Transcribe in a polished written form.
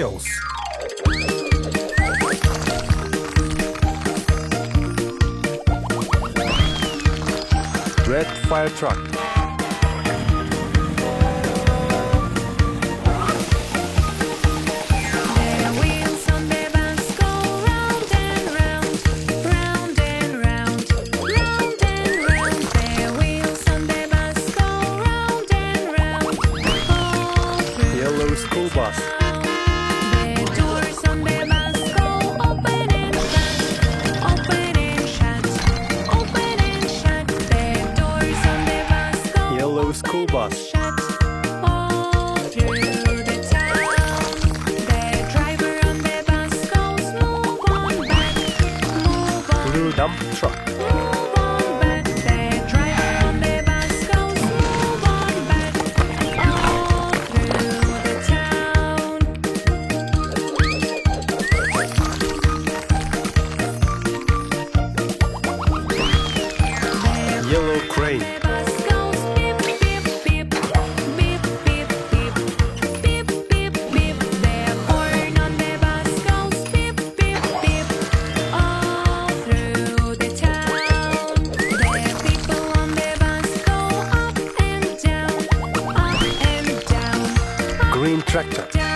wheels. Red fire truck. The wheels on the bus go round and round, round and round, round and round. The wheels on the bus go round and round, all through Yellow school bus. the doors on the bus go open and shut, open and shut, open and shut. The doors on the bus go Yellow school bus. shut all through the town. The driver on the bus goes move on back, move on, Blue dump truck. move on back. The driver on the bus goes move on back all through the town. Yellow crane. The bus goes beep beep beep, beep beep beep, beep beep beep. The horn on the bus goes beep beep beep, all through the town. The people on the bus go up and down, up and down, Green tractor. down.